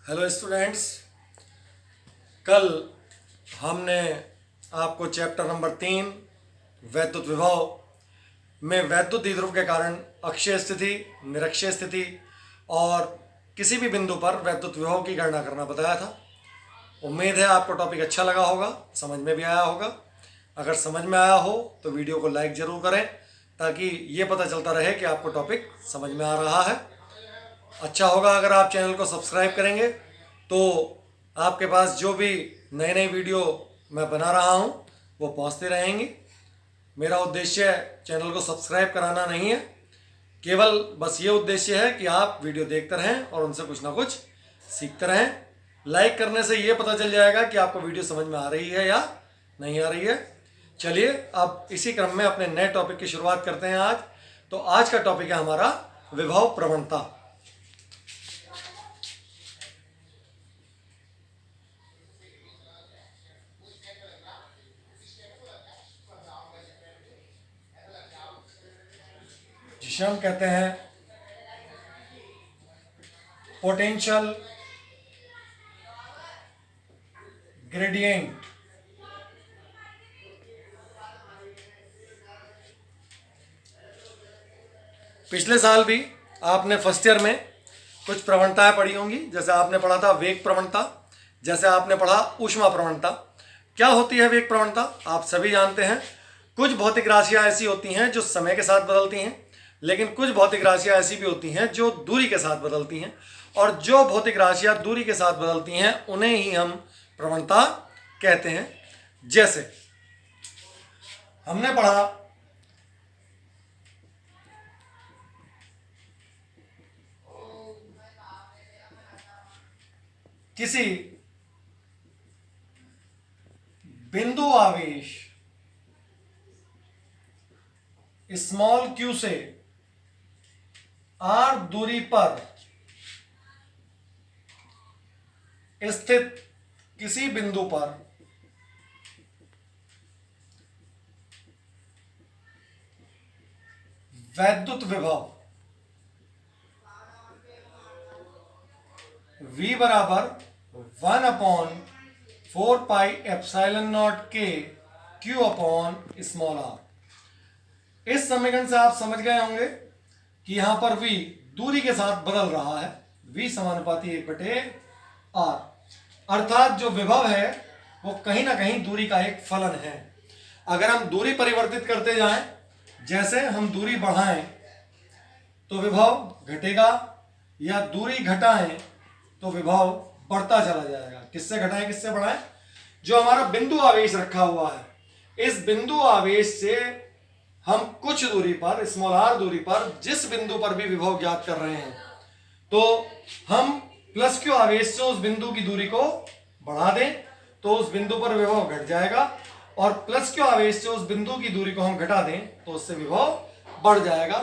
Hello students, कल हमने आपको चैप्टर नंबर 3 वैद्युत विभव में वैद्युत द्विध्रुव के कारण अक्षीय स्थिति, निरक्षीय स्थिति और किसी भी बिंदु पर वैद्युत विभव की गणना करना बताया था। उम्मीद है आपको टॉपिक अच्छा लगा होगा, समझ में भी आया होगा। अगर समझ में आया हो तो वीडियो को लाइक ज़रूर करें ताकि ये पता चलता रहे कि आपको टॉपिक समझ में आ रहा है। अच्छा होगा अगर आप चैनल को सब्सक्राइब करेंगे तो आपके पास जो भी नए नए वीडियो मैं बना रहा हूँ वो पहुँचते रहेंगी। मेरा उद्देश्य चैनल को सब्सक्राइब कराना नहीं है, केवल बस ये उद्देश्य है कि आप वीडियो देखते रहें और उनसे कुछ ना कुछ सीखते रहें। लाइक करने से ये पता चल जाएगा कि आपको वीडियो समझ में आ रही है या नहीं आ रही है। चलिए अब इसी क्रम में अपने नए टॉपिक की शुरुआत करते हैं आज। तो आज का टॉपिक है हमारा विभव प्रवणता। जिसे हम कहते हैं पोटेंशियल ग्रेडियंट। पिछले साल भी आपने फर्स्ट ईयर में कुछ प्रवणताएं पढ़ी होंगी। जैसे आपने पढ़ा था वेग प्रवणता, जैसे आपने पढ़ा ऊष्मा प्रवणता। क्या होती है वेग प्रवणता? आप सभी जानते हैं। कुछ भौतिक राशियां ऐसी होती हैं जो समय के साथ बदलती हैं, लेकिन कुछ भौतिक राशियां ऐसी भी होती हैं जो दूरी के साथ बदलती हैं, और जो भौतिक राशियां दूरी के साथ बदलती हैं उन्हें ही हम प्रवणता कहते हैं। जैसे हमने पढ़ा किसी बिंदु आवेश स्मॉल q से r दूरी पर स्थित किसी बिंदु पर वैद्युत विभव V बराबर 1/4πε0 k q/r। इस समीकरण से आप समझ गए होंगे कि यहां पर V दूरी के साथ बदल रहा है। V समानुपाती 1/r, अर्थात जो विभव है वो कहीं ना कहीं दूरी का एक फलन है। अगर हम दूरी परिवर्तित करते जाएं, जैसे हम दूरी बढ़ाएं तो विभव घटेगा, या दूरी घटाएं तो विभव बढ़ता चला जाएगा। किससे घटाएं किससे बढ़ाएं? जो हमारा बिंदु आवेश रखा हुआ है, इस बिंदु आवेश से हम कुछ दूरी पर, स्मॉल r दूरी पर, जिस बिंदु पर भी विभव ज्ञात कर रहे हैं, तो हम प्लस q आवेश से उस बिंदु की दूरी को बढ़ा दें तो उस बिंदु पर विभव घट जाएगा, और प्लस q आवेश से उस बिंदु की दूरी को हम घटा दें तो उससे विभव बढ़ जाएगा।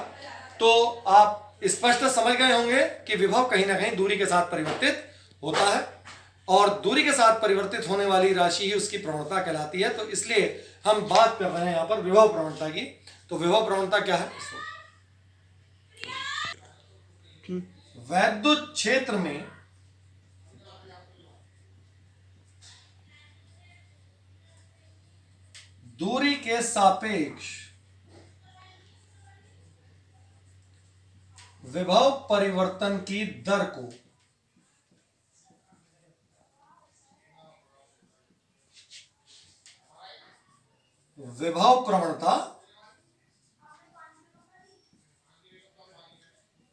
तो आप स्पष्ट समझ गए होंगे कि विभव कहीं ना कहीं दूरी के साथ परिवर्तित होता है, और दूरी के साथ परिवर्तित होने वाली राशि ही उसकी प्रवणता कहलाती है। तो इसलिए हम बात कर रहे हैं यहां पर विभव प्रवणता की। तो विभव प्रवणता क्या है? वैद्युत क्षेत्र में दूरी के सापेक्ष विभव परिवर्तन की दर को विभव प्रवणता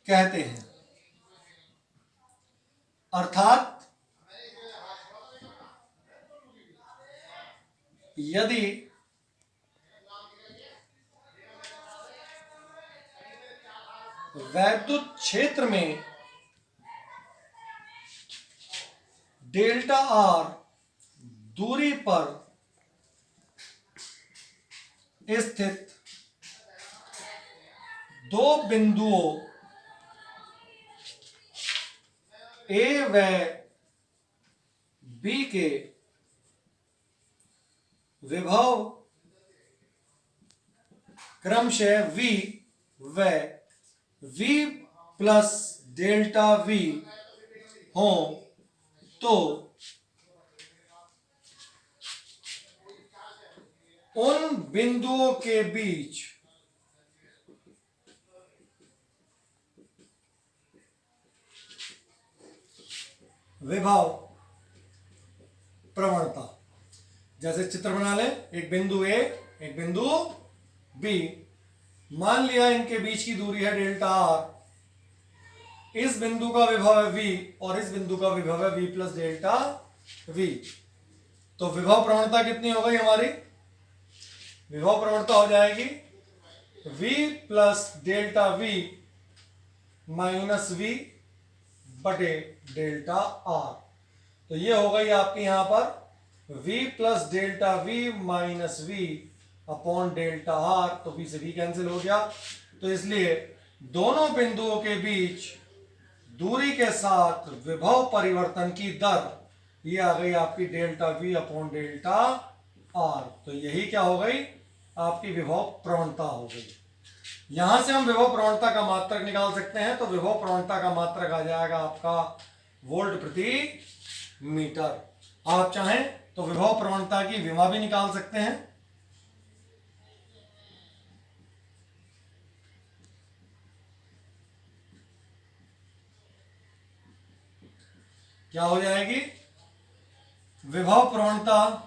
कहते हैं। अर्थात यदि वैद्युत क्षेत्र में डेल्टा r दूरी पर स्थित दो बिंदुओं A व B के विभव क्रमशः V व V प्लस डेल्टा V हो, तो उन बिंदुओं के बीच विभव प्रवणता, जैसे चित्र बना लें, एक बिंदु ए, एक बिंदु बी, मान लिया इनके बीच की दूरी है डेल्टा आर, इस बिंदु का विभव है v और इस बिंदु का विभव है v प्लस डेल्टा v। तो विभव प्रवणता कितनी हो गई हमारी? विभव प्रवणता हो जाएगी v plus delta v minus v बटे डेल्टा आर। तो ये हो गई आपकी यहां पर v plus delta v minus v upon delta R. तो v से v कैंसिल हो गया, तो इसलिए दोनों बिंदुओं के बीच दूरी के साथ विभव परिवर्तन की दर ये आ गई आपकी delta v upon delta R. तो यही क्या हो गई? आपकी विभव प्रवणता हो गई। यहां से हम विभव प्रवणता का मात्रक निकाल सकते हैं। तो विभव प्रवणता का मात्रक आ जाएगा आपका वोल्ट प्रति मीटर। आप चाहें तो विभव प्रवणता की विमा भी निकाल सकते हैं। क्या हो जाएगी? विभव प्रवणता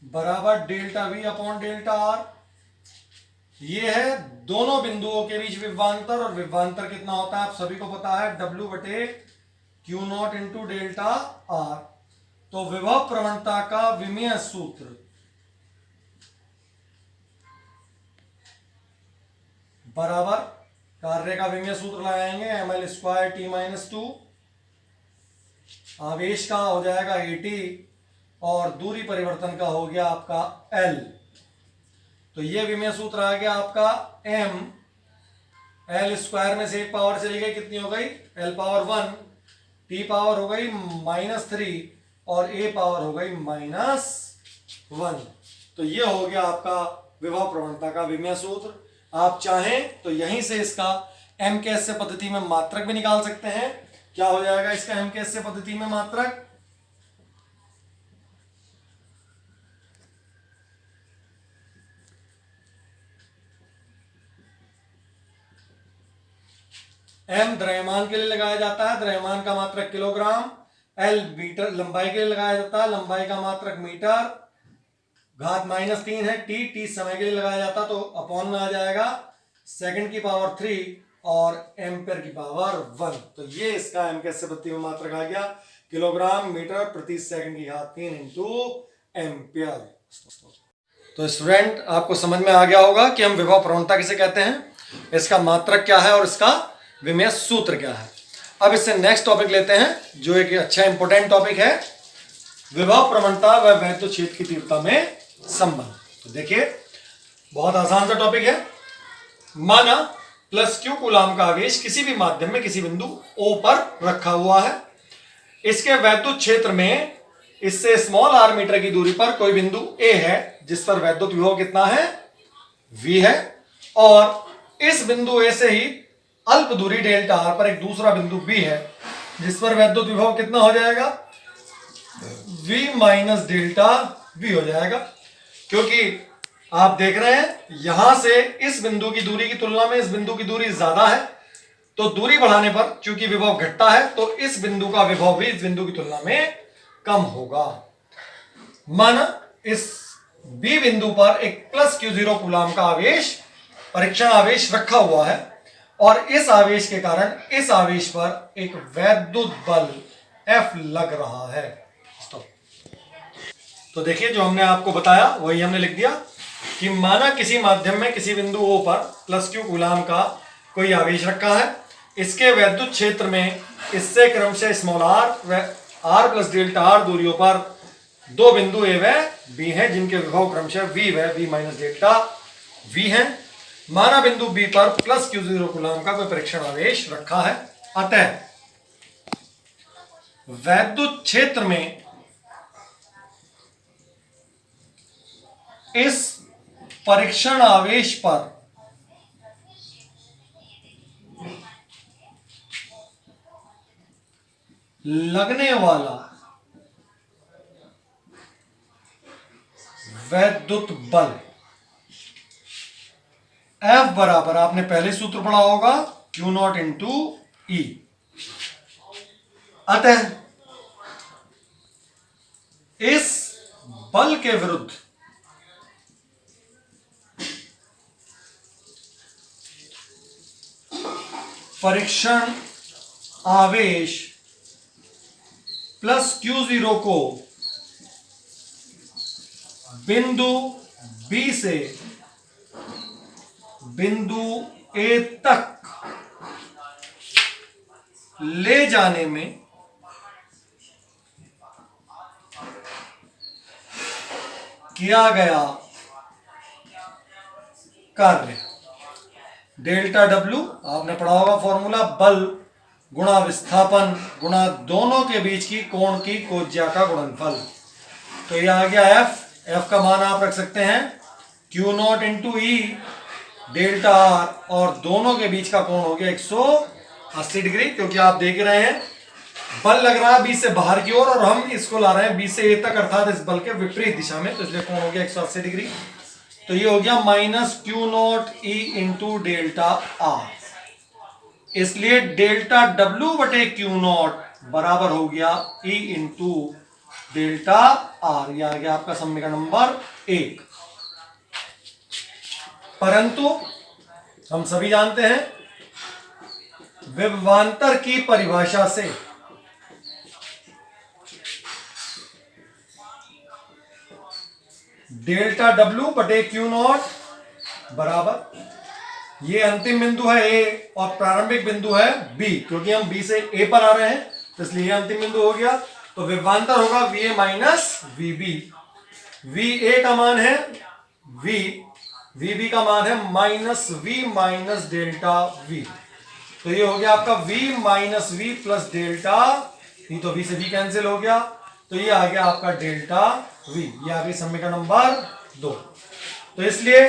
बराबर delta we upon delta R. ये है दोनों बिंदुओं के बीच विभवांतर, और विभवांतर कितना होता है आप सभी को पता है, W बटे Q not into delta R. तो विभव प्रवणता का विमीय सूत्र बराबर कार्य का विमीय सूत्र लगाएंगे ml स्क्वायर टी माइनस 2, आवेश का हो जाएगा AT और दूरी परिवर्तन का हो गया आपका L। तो ये विमीय सूत्र आ गया आपका m, L स्क्वायर में से एक पावर चली गई, कितनी हो गई? L पावर 1, T पावर हो गई -3 और A पावर हो गई -1। तो ये हो गया आपका विभव प्रवणता का विमीय सूत्र। आप चाहें तो यहीं से इसका m के एस पद्धति में मात्रक भी निकाल सकते हैं। क्या हो जाएगा इसका m के एस पद्धति में मात्रक? m द्रव्यमान के लिए लगाया जाता है, द्रव्यमान का मात्रक किलोग्राम। L मीटर लंबाई के लिए लगाया जाता है, लंबाई का मात्रक मीटर। घात -3 है, t समय के लिए लगाया जाता, तो अपॉन में आ जाएगा सेकंड की पावर 3 और एम्पेयर की पावर 1। तो ये इसका m के एस पद्धति में मात्रक आ गया, किलोग्राम मीटर प्रति सेकंड की घात 3 इंटू एम्पियर। तो स्टूडेंट आपको समझ में आ गया होगा कि हम विभव प्रवणता किसे कहते हैं, इसका मात्रक क्या है और इसका विमीय सूत्र क्या है। अब इससे नेक्स्ट टॉपिक लेते हैं जो एक अच्छा इंपोर्टेंट टॉपिक है, विभव प्रवणता व वैद्युत क्षेत्र की तीव्रता में संबंध। तो देखिए बहुत आसान सा टॉपिक है। माना +q कूलाम का आवेश किसी भी माध्यम में किसी बिंदु O पर रखा हुआ है। इसके वैद्युत क्षेत्र में इससे स्मॉल r मीटर की दूरी पर कोई बिंदु A है जिस पर वैद्युत विभव कितना है? V है। और इस बिंदु A से ही अल्प दूरी डेल्टा r पर एक दूसरा बिंदु B है जिस पर वैद्युत विभव कितना हो जाएगा? V माइनस डेल्टा V हो जाएगा। क्योंकि आप देख रहे हैं यहां से इस बिंदु की दूरी की तुलना में इस बिंदु की दूरी ज्यादा है, तो दूरी बढ़ाने पर चूंकि विभव घटता है तो इस बिंदु का विभव भी इस बिंदु की तुलना में कम होगा। माना इस B बिंदु पर एक +q0 कूलाम का आवेश, परीक्षण आवेश रखा हुआ है और इस आवेश के कारण इस आवेश पर एक वैद्युत बल F लग रहा है। तो देखिए जो हमने आपको बताया वही हमने लिख दिया कि माना किसी माध्यम में किसी बिंदु O पर +q कूलाम का कोई आवेश रखा है। इसके वैद्युत क्षेत्र में इससे क्रमशः स्मॉल r व r प्लस डेल्टा r दूरियों पर दो बिंदु A व B हैं जिनके विभव क्रमशः V व V माइनस डेल्टा V हैं। माना बिंदु B पर +q0 कूलाम का कोई परीक्षण आवेश रखा है। अतः वैद्युत क्षेत्र में इस परीक्षण आवेश पर लगने वाला वैद्युत बल F बराबर, आपने पहले सूत्र पढ़ा होगा, Q नॉट इंटू E। अतः इस बल के विरुद्ध परीक्षण आवेश प्लस Q0 को बिंदु B से बिंदु A तक ले जाने में किया गया कार्य डेल्टा W, आपने पढ़ा होगा फॉर्मूला, बल गुणा विस्थापन गुणा दोनों के बीच की कोण की कोज्या का गुणनफल। तो ये आ गया F का मान आप रख सकते हैं Q not into E delta R, और दोनों के बीच का कोण हो गया 180 डिग्री, क्योंकि आप देख रहे हैं बल लग रहा है B से बाहर की ओर और हम इसको ला रहे हैं B से A तक, अर्थात इस बल के विपरीत दिशा में, तो इसलिए कोण हो गया 180 डिग्री। तो ये हो गया minus Q not E into delta R, इसलिए डेल्टा W बटे Q नॉट बराबर हो गया E इंटू डेल्टा R। यह आ गया आपका समीकरण नंबर 1। परंतु हम सभी जानते हैं विभवांतर की परिभाषा से डेल्टा W बटे Q नॉट बराबर, ये अंतिम बिंदु है A और प्रारंभिक बिंदु है B, क्योंकि हम B से A पर आ रहे हैं तो इसलिए ये अंतिम बिंदु हो गया। तो विभवांतर होगा VA माइनस VB। VA का मान है V, VB का मान है minus V minus delta V। तो ये हो गया आपका V minus V plus delta V, तो V से V कैंसिल हो गया, तो ये आ गया आपका डेल्टा V। ये आ गई समीकरण नंबर 2। तो इसलिए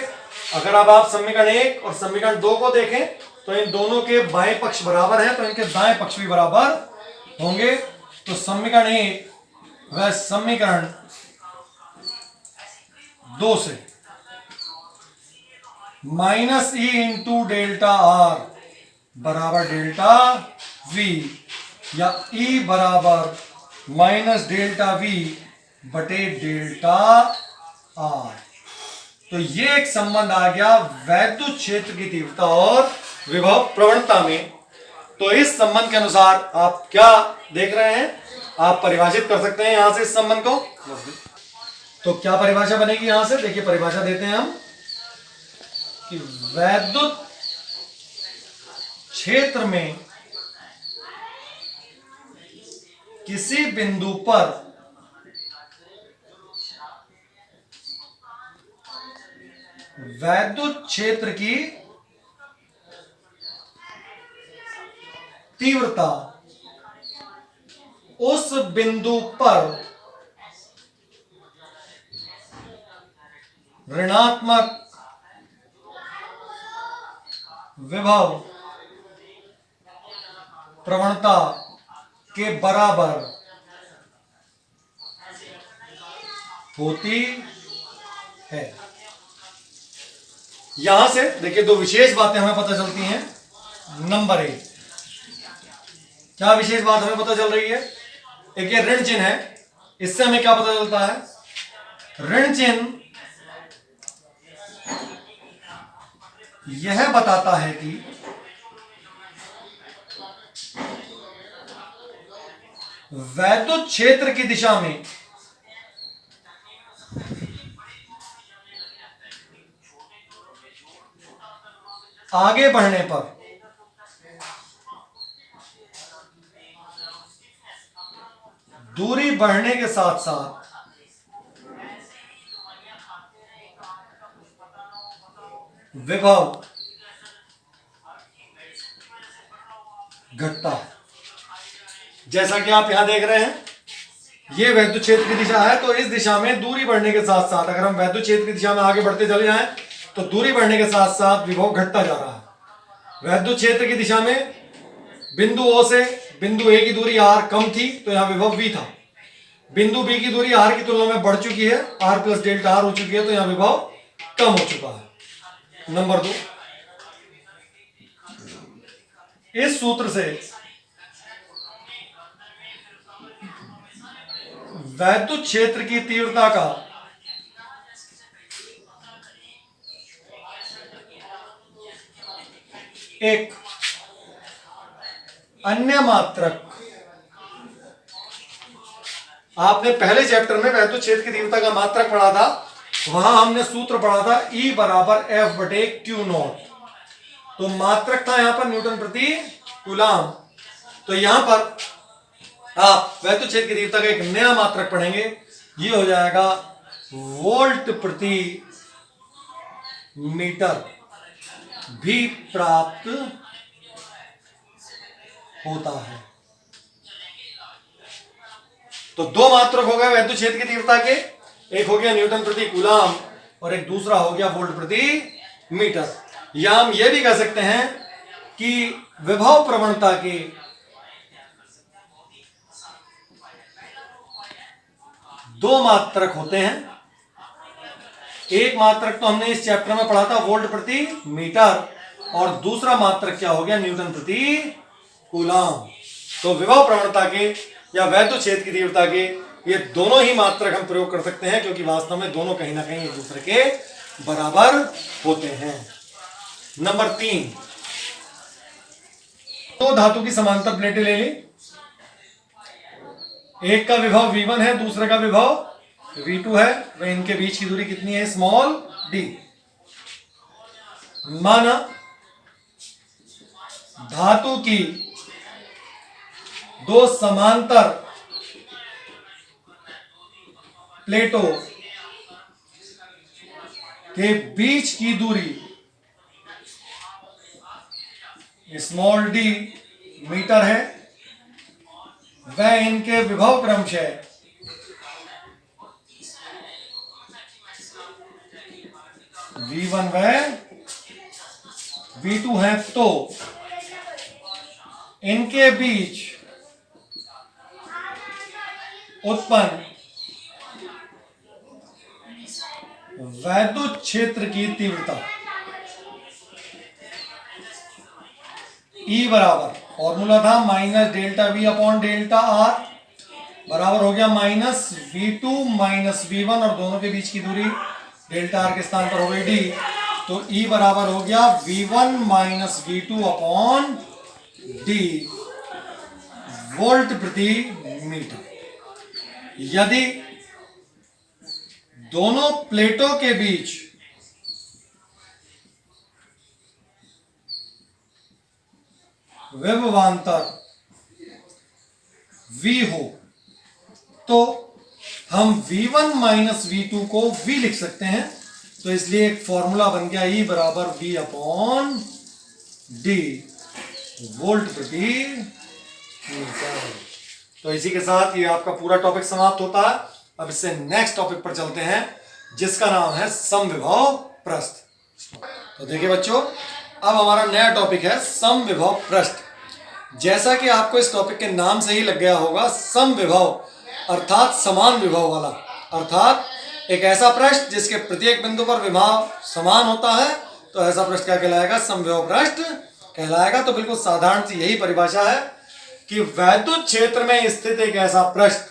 अगर अब आप समीकरण 1 और समीकरण 2 को देखें तो इन दोनों के बाएं पक्ष बराबर है, तो इनके दाएं पक्ष भी बराबर होंगे। तो समीकरण 1 व समीकरण 2 से minus E into delta R बराबर डेल्टा V, या E बराबर माइनस डेल्टा V बटे डेल्टा R। तो ये एक संबंध आ गया वैद्युत क्षेत्र की तीव्रता और विभव प्रवणता में। तो इस संबंध के अनुसार आप क्या देख रहे हैं, आप परिभाषित कर सकते हैं यहां से इस संबंध को। तो क्या परिभाषा बनेगी यहां से, देखिए परिभाषा देते हैं हम कि वैद्युत क्षेत्र में किसी बिंदु पर वैद्युत क्षेत्र की तीव्रता उस बिंदु पर ऋणात्मक विभव प्रवणता के बराबर होती है। यहां से देखिए दो विशेष बातें हमें पता चलती हैं। नंबर 1, क्या विशेष बात हमें पता चल रही है, एक ये ऋण चिन्ह है, इससे हमें क्या पता चलता है, ऋण चिन्ह यह बताता है कि वैद्युत क्षेत्र की दिशा में आगे बढ़ने पर दूरी बढ़ने के साथ साथ विभव घटता है। जैसा कि आप यहां देख रहे हैं, यह वैद्युत क्षेत्र की दिशा है, तो इस दिशा में दूरी बढ़ने के साथ साथ अगर हम वैद्युत क्षेत्र की दिशा में आगे बढ़ते चले जाएं तो दूरी बढ़ने के साथ साथ विभव घटता जा रहा है। वैद्युत क्षेत्र की दिशा में बिंदु O से बिंदु A की दूरी r कम थी तो यहां विभव V था। बिंदु B की दूरी r की तुलना में बढ़ चुकी है, r प्लस डेल्टा r हो चुकी है, तो यहां विभव कम हो चुका है। नंबर 2, इस सूत्र से वैद्युत क्षेत्र की तीव्रता का एक अन्य मात्रक, आपने पहले चैप्टर में वैद्युत क्षेत्र की तीव्रता का मात्रक पढ़ा था, वहां हमने सूत्र पढ़ा था E बराबर F बटे Q नॉट। तो मात्रक था यहां पर न्यूटन प्रति कूलाम। तो यहां पर आप वैद्युत क्षेत्र की तीव्रता का एक नया मात्रक पढ़ेंगे, ये हो जाएगा वोल्ट प्रति मीटर भी प्राप्त होता है। तो दो मात्रक हो गए वैद्युत क्षेत्र की तीव्रता के, एक हो गया न्यूटन प्रति कूलाम और एक दूसरा हो गया वोल्ट प्रति मीटर। या हम यह भी कह सकते हैं कि विभव प्रवणता के दो मात्रक होते हैं। एक मात्रक तो हमने इस चैप्टर में पढ़ा था वोल्ट प्रति मीटर, और दूसरा मात्रक क्या हो गया, न्यूटन प्रति कूलाम। तो विभव प्रवणता के या वैद्युत क्षेत्र की तीव्रता के ये दोनों ही मात्रक हम प्रयोग कर सकते हैं, क्योंकि वास्तव में दोनों कहीं ना कहीं एक दूसरे के बराबर होते हैं। नंबर 3, दो धातु की समांतर प्लेटें ले ली, एक का विभव V1 है, दूसरे का विभव V2 है, वह इनके बीच की दूरी कितनी है, स्मॉल d। माना धातु की दो समांतर प्लेटों के बीच की दूरी स्मॉल d मीटर है, वह इनके विभव क्रमशः V1 व V2 है, तो इनके बीच उत्पन्न वैद्युत क्षेत्र की तीव्रता E बराबर, फॉर्मूला था minus delta V upon delta R, बराबर हो गया माइनस V2 माइनस V1, और दोनों के बीच की दूरी डेल्टा R के स्थान पर हो गई D। तो E बराबर हो गया V1 minus V2 upon D volt प्रति मीटर। यदि दोनों प्लेटों के बीच विभवांतर V हो तो हम V1 माइनस V2 को V लिख सकते हैं। तो इसलिए एक फॉर्मूला बन गया E बराबर V अपॉन D वोल्ट प्रति मीटर। तो इसी के साथ ये आपका पूरा टॉपिक समाप्त होता है। अब इससे नेक्स्ट टॉपिक पर चलते हैं, जिसका नाम है समविभव प्रस्थ। तो देखिए बच्चों, अब हमारा नया टॉपिक है समविभव प्रस्थ। जैसा कि आपको इस टॉपिक के नाम से ही लग गया होगा, समविभव अर्थात समान विभव वाला, अर्थात एक ऐसा पृष्ठ जिसके प्रत्येक बिंदु पर विभव समान होता है, तो ऐसा पृष्ठ क्या कहलाएगा, समविभव पृष्ठ कहलाएगा। तो बिल्कुल साधारण सी यही परिभाषा है कि वैद्युत क्षेत्र में स्थित एक ऐसा पृष्ठ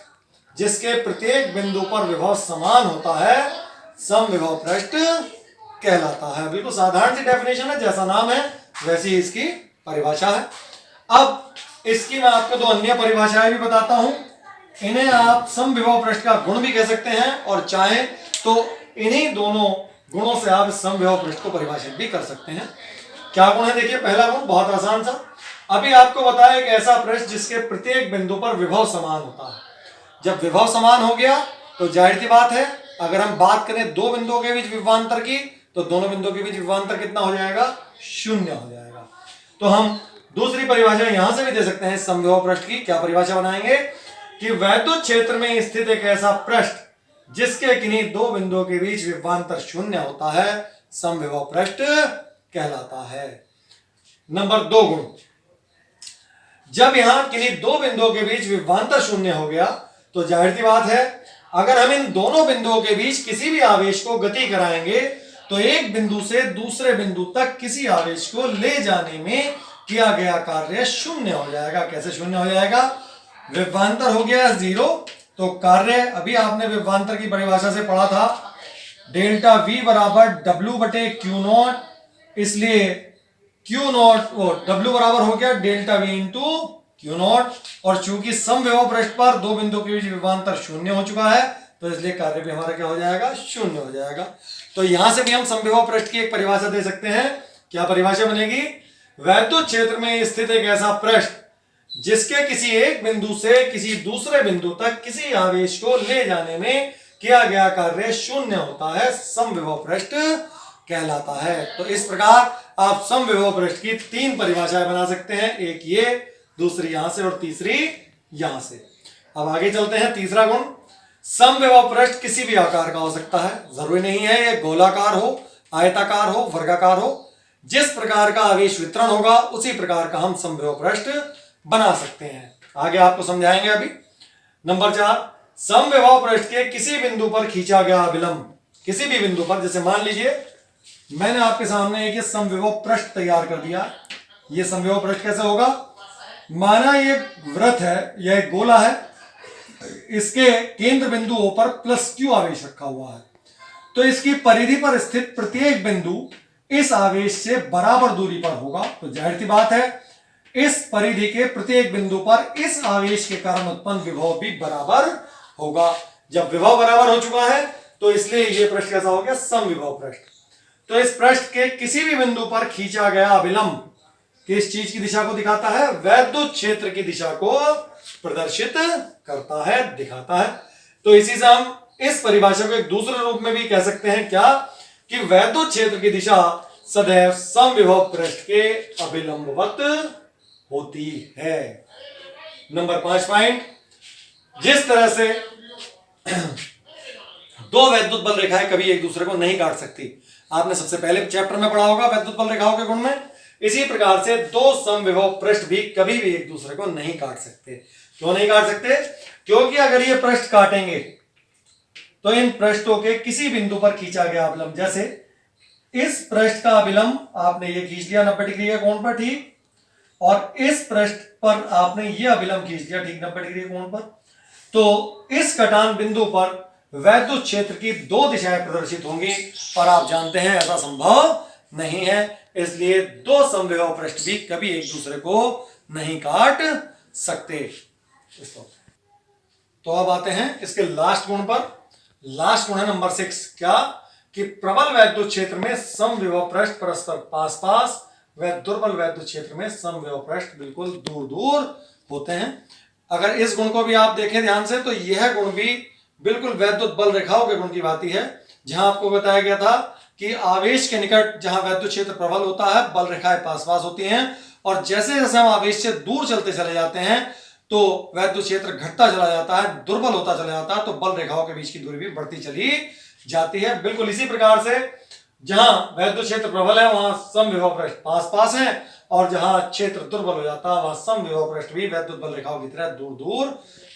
जिसके प्रत्येक बिंदु पर विभव समान होता है, समविभव पृष्ठ कहलाता है। बिल्कुल साधारण सी डेफिनेशन है, जैसा नाम है वैसी ही इसकी परिभाषा है। अब इसकी मैं आपको दो अन्य परिभाषाएं भी बताता हूं। इन्हें आप समविभव पृष्ठ का गुण भी कह सकते हैं, और चाहे तो इन्हीं दोनों गुणों से आप इस समविभव पृष्ठ को परिभाषित भी कर सकते हैं। क्या गुण है, देखिए पहला गुण बहुत आसान सा, अभी आपको बताया एक ऐसा पृष्ठ जिसके प्रत्येक बिंदु पर विभव समान होता है। जब विभव समान हो गया तो जाहिर सी बात है, अगर हम बात करें दो बिंदुओं के बीच विभवांतर की, तो दोनों बिंदुओं के बीच विभवांतर कितना हो जाएगा, शून्य हो जाएगा। तो हम दूसरी परिभाषा यहां से भी दे सकते हैं समविभव पृष्ठ की। क्या परिभाषा बनाएंगे कि वैद्युत क्षेत्र में स्थित एक ऐसा पृष्ठ जिसके किन्हीं दो बिंदुओं के बीच विभवांतर शून्य होता है, समविभव पृष्ठ कहलाता है। नंबर 2 गुण, जब यहां किन्हीं दो बिंदुओं के बीच विभवांतर शून्य हो गया तो जाहिर सी बात है अगर हम इन दोनों बिंदुओं के बीच किसी भी आवेश को गति कराएंगे तो एक बिंदु से दूसरे बिंदु तक किसी आवेश को ले जाने में किया गया कार्य शून्य हो जाएगा। कैसे शून्य हो जाएगा? विभवांतर हो गया 0, तो कार्य अभी आपने विभवांतर की परिभाषा से पढ़ा था, डेल्टा V बराबर W बटे क्यू नॉट, इसलिए क्यू नॉट W बराबर हो गया delta V into Q not, और चूंकि समविभव पृष्ठ पर दो बिंदु के बीच विभवांतर शून्य हो चुका है तो इसलिए कार्य भी हमारा क्या हो जाएगा? शून्य हो जाएगा। तो यहां से भी हम समविभव पृष्ठ की एक परिभाषा दे सकते हैं। क्या परिभाषा बनेगी? वैद्युत क्षेत्र में स्थित एक ऐसा पृष्ठ जिसके किसी एक बिंदु से किसी दूसरे बिंदु तक किसी आवेश को ले जाने में किया गया कार्य शून्य होता है, समविभव पृष्ठ कहलाता है। तो इस प्रकार आप समविभव पृष्ठ की 3 परिभाषाएं बना सकते हैं, एक ये, दूसरी यहां से और तीसरी यहां से। अब आगे चलते हैं। तीसरा गुण, समविभव पृष्ठ किसी भी आकार का हो सकता है, जरूरी नहीं है ये गोलाकार हो, आयताकार हो, वर्गाकार हो। जिस प्रकार का आवेश वितरण होगा उसी प्रकार का हम समविभव पृष्ठ बना सकते हैं। आगे आपको समझाएंगे अभी। नंबर 4, समविभव पृष्ठ के किसी बिंदु पर खींचा गया अभिलंब, किसी भी बिंदु पर, जैसे मान लीजिए मैंने आपके सामने एक समविभव पृष्ठ तैयार कर दिया। ये समविभव पृष्ठ कैसे होगा? माना ये वृत्त है, यह एक गोला है, इसके केंद्र बिंदुओं पर प्लस क्यू आवेश रखा हुआ है, तो इसकी परिधि पर स्थित प्रत्येक बिंदु इस आवेश से बराबर दूरी पर होगा। तो जाहिर सी बात है इस परिधि के प्रत्येक बिंदु पर इस आवेश के कारण उत्पन्न विभव भी बराबर होगा। जब विभव बराबर हो चुका है तो इसलिए यह पृष्ठ कैसा हो गया? समविभव पृष्ठ। तो इस पृष्ठ के किसी भी बिंदु पर खींचा गया अभिलंब किस चीज की दिशा को दिखाता है? वैद्युत क्षेत्र की दिशा को प्रदर्शित करता है, दिखाता है। तो इसी से हम इस परिभाषा को एक दूसरे रूप में भी कह सकते हैं, क्या? कि वैद्युत क्षेत्र की दिशा सदैव समविभव पृष्ठ के अभिलंबवत होती है। नंबर 5 पॉइंट, जिस तरह से दो वैद्युत बल रेखाएं कभी एक दूसरे को नहीं काट सकती, आपने सबसे पहले चैप्टर में पढ़ा होगा वैद्युत बल रेखाओं के गुण में। इसी प्रकार से दो समविभव पृष्ठ भी कभी भी एक दूसरे को नहीं काट सकते। क्यों नहीं काट सकते? क्योंकि अगर ये पृष्ठ काटेंगे तो इन पृष्ठों के किसी बिंदु पर खींचा गया अभिलंब, जैसे इस पृष्ठ का अभिलंब आपने ये खींच लिया 90 डिग्री के कोण पर, ठीक, और इस पृष्ठ पर आपने ये अभिलंब खींच लिया, ठीक, 90 डिग्री के कोण पर। तो इस कटान बिंदु पर वैद्युत क्षेत्र की दो दिशाएं प्रदर्शित होंगी, और आप जानते हैं ऐसा संभव नहीं है, इसलिए दो समविभव पृष्ठ भी कभी एक दूसरे को नहीं काट सकते। तो अब आते हैं इसके लास्ट गुण पर। लास्ट गुण है नंबर 6, क्या? कि प्रबल वैद्युत क्षेत्र में समविभव पृष्ठ परस्पर पास पास व दुर्बल वैद्युत क्षेत्र में समविभव पृष्ठ बिल्कुल दूर दूर होते हैं। अगर इस गुण को भी आप देखें ध्यान से तो यह गुण भी बिल्कुल वैद्युत बल रेखाओं के गुण की भांति है, जहां आपको बताया गया था कि आवेश के निकट जहां वैद्युत क्षेत्र प्रबल होता है बल रेखाएं पास पास होती हैं, और जैसे जैसे हम आवेश से दूर चलते चले जाते हैं तो वैद्युत क्षेत्र घटता चला जाता है, दुर्बल होता चला जाता है, तो बल रेखाओं के बीच की दूरी भी बढ़ती चली जाती है। बिल्कुल इसी प्रकार से जहां वैद्युत क्षेत्र प्रबल है वहां समविभव पृष्ठ पास पास है, और जहां क्षेत्र दुर्बल हो जाता है वहां समविभव पृष्ठ भी वैद्युत बल रेखाओं की तरह दूर दूर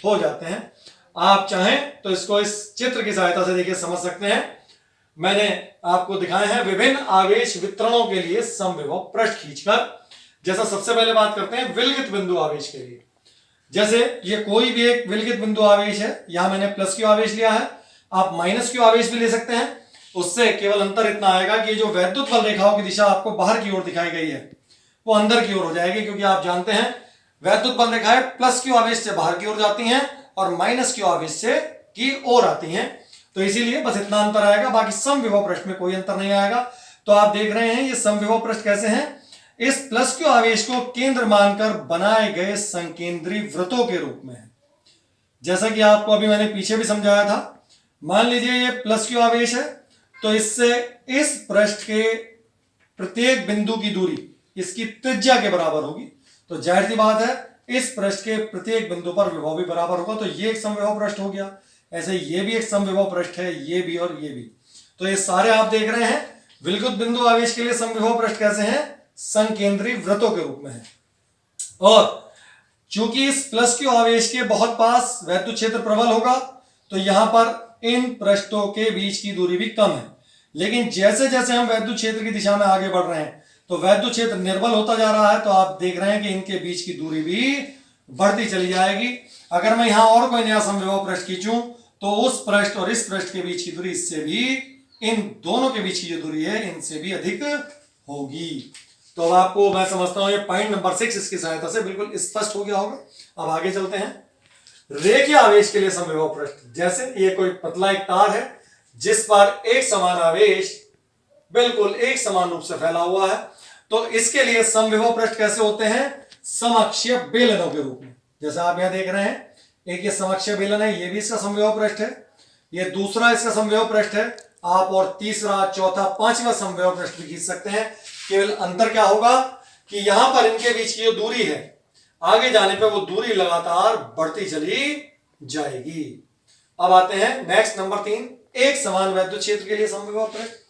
हो जाते हैं। आप चाहें तो इसको इस चित्र की सहायता से देखिए समझ सकते हैं। मैंने आपको दिखाए हैं विभिन्न आवेश वितरणों के लिए समविभव पृष्ठ खींचकर। जैसा सबसे पहले बात करते हैं विलगित बिंदु आवेश के लिए। जैसे ये कोई भी एक विलगित बिंदु आवेश है, यहां मैंने प्लस क्यू आवेश लिया है, आप माइनस क्यू आवेश भी ले सकते हैं। उससे केवल अंतर इतना आएगा कि जो वैद्युत बल रेखाओं की दिशा आपको बाहर की ओर दिखाई गई है वो अंदर की ओर हो जाएगी, क्योंकि आप जानते हैं वैद्युत बल रेखाएं प्लस क्यू आवेश से बाहर की ओर जाती हैं और माइनस क्यू आवेश से की ओर आती हैं। तो इसीलिए बस इतना अंतर आएगा, बाकी समविभव पृष्ठ में कोई अंतर नहीं आएगा। तो आप देख रहे हैं ये समविभव पृष्ठ कैसे हैं? इस प्लस क्यू आवेश को केंद्र मानकर बनाए गए संकेंद्री वृत्तों के रूप में है। जैसा कि आपको अभी मैंने पीछे भी समझाया था, मान लीजिए ये प्लस क्यू आवेश है, तो इससे इस पृष्ठ के प्रत्येक बिंदु की दूरी इसकी त्रिज्या के बराबर होगी। तो जाहिर सी बात है इस पृष्ठ के प्रत्येक बिंदु पर विभव भी बराबर होगा, तो ये एक समविभव पृष्ठ हो गया। ऐसे ये भी एक समविभव पृष्ठ है, ये भी और ये भी। तो ये सारे आप देख रहे हैं विलगित बिंदु आवेश के लिए समविभव पृष्ठ कैसे हैं? संकेंद्री वृत्तों के रूप में है। और चूंकि इस प्लस क्यू आवेश के बहुत पास वैद्युत क्षेत्र प्रबल होगा, तो यहां पर इन पृष्ठों के बीच की दूरी भी कम है। लेकिन जैसे जैसे हम वैद्युत क्षेत्र की दिशा में आगे बढ़ रहे हैं तो वैद्युत क्षेत्र निर्बल होता जा रहा है, तो आप देख रहे हैं कि इनके बीच की दूरी भी बढ़ती चली जाएगी। अगर मैं यहां और कोई नया समविभव पृष्ठ खींचूं तो उस पृष्ठ और इस पृष्ठ के बीच की दूरी इससे भी, इन दोनों के बीच की जो दूरी है इनसे भी अधिक होगी। तो अब आपको मैं समझता हूं ये पॉइंट नंबर 6 इसकी सहायता से बिल्कुल स्पष्ट हो गया होगा। अब आगे चलते हैं। रेखीय आवेश के लिए समविभव पृष्ठ, जैसे ये कोई पतला एक तार है जिस पर एक समान आवेश बिल्कुल एक समान रूप से फैला हुआ है, तो इसके लिए समविभव पृष्ठ कैसे होते हैं? समअक्षीय बेलनों के रूप में। जैसे आप यहां देख रहे हैं, एक ये समअक्षीय बेलन है, ये भी इसका समविभव पृष्ठ है, ये दूसरा इसका समविभव पृष्ठ है। आप और तीसरा, चौथा, पांचवा समविभव पृष्ठ भी खींच सकते हैं। केवल अंतर क्या होगा कि यहां पर इनके बीच की जो दूरी है, आगे जाने पर वो दूरी लगातार बढ़ती चली जाएगी। अब आते हैं नेक्स्ट नंबर 3, एक समान वैद्युत क्षेत्र के लिए समविभव पृष्ठ।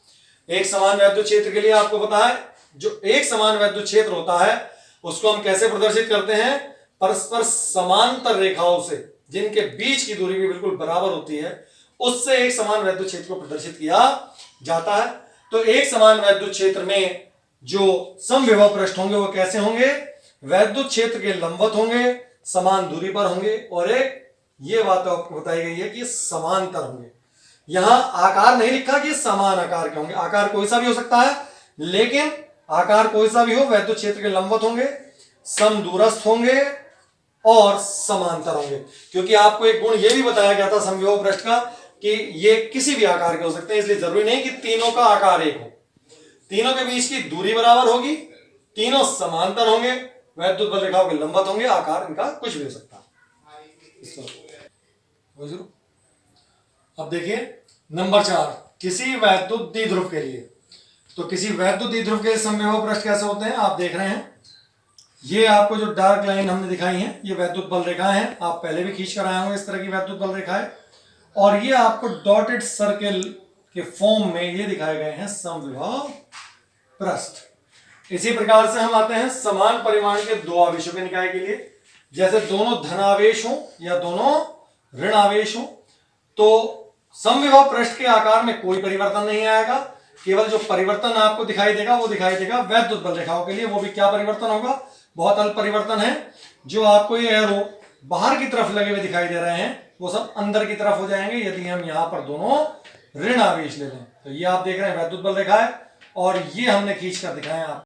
एक समान वैद्युत क्षेत्र के लिए आपको पता है, जो एक समान वैद्युत क्षेत्र होता है उसको हम कैसे प्रदर्शित करते हैं? परस्पर समांतर रेखाओं से, जिनके बीच की दूरी भी बिल्कुल बराबर होती है, उससे एक समान वैद्युत क्षेत्र को प्रदर्शित किया जाता है। तो एक समान वैद्युत क्षेत्र में जो समविभव पृष्ठ होंगे वो कैसे होंगे? वैद्युत क्षेत्र के लंबवत होंगे, समान दूरी पर होंगे, और एक ये बात आपको बताई गई है कि समांतर होंगे। यहां आकार नहीं लिखा कि समान आकार के होंगे, आकार कोई सा भी हो सकता है, लेकिन आकार कोई सा भी हो, वैद्युत क्षेत्र के लंबवत होंगे, समदूरस्थ होंगे और समांतर होंगे। क्योंकि आपको एक गुण यह भी बताया गया था समविभव पृष्ठ का कि ये किसी भी आकार के हो सकते हैं, इसलिए जरूरी नहीं कि तीनों का आकार एक हो। तीनों के बीच की दूरी बराबर होगी, तीनों समांतर होंगे, वैद्युत बल रेखाओं के लंबवत होंगे, आकार इनका कुछ भी हो सकता है। अब देखिए नंबर 4, किसी वैद्युत द्विध्रुव के लिए। तो किसी वैद्युत द्विध्रुव के समविभव पृष्ठ कैसे होते हैं? आप देख रहे हैं, ये आपको जो डार्क लाइन हमने दिखाई है ये वैद्युत बल रेखाएं हैं। आप पहले भी खींच कर आए होंगे इस तरह की वैद्युत बल रेखाएं, और ये आपको डॉटेड सर्किल के फॉर्म में ये दिखाए गए हैं समविभव पृष्ठ। इसी प्रकार से हम आते हैं समान परिमाण के दो आवेशों के निकाय के लिए। जैसे दोनों धनावेश हो या दोनों ऋण आवेश हो, तो समविभव पृष्ठ के आकार में कोई परिवर्तन नहीं आएगा। केवल जो परिवर्तन आपको दिखाई देगा वो दिखाई देगा वैद्युत बल रेखाओं के लिए। वो भी क्या परिवर्तन होगा? बहुत अल्प परिवर्तन है। जो आपको ये एरो बाहर की तरफ लगे हुए दिखाई दे रहे हैं वो सब अंदर की तरफ हो जाएंगे यदि हम यहां पर दोनों ऋण आवेश ले लें। तो ये आप देख रहे हैं वैद्युत बल रेखा है, और ये हमने खींच कर दिखाया आप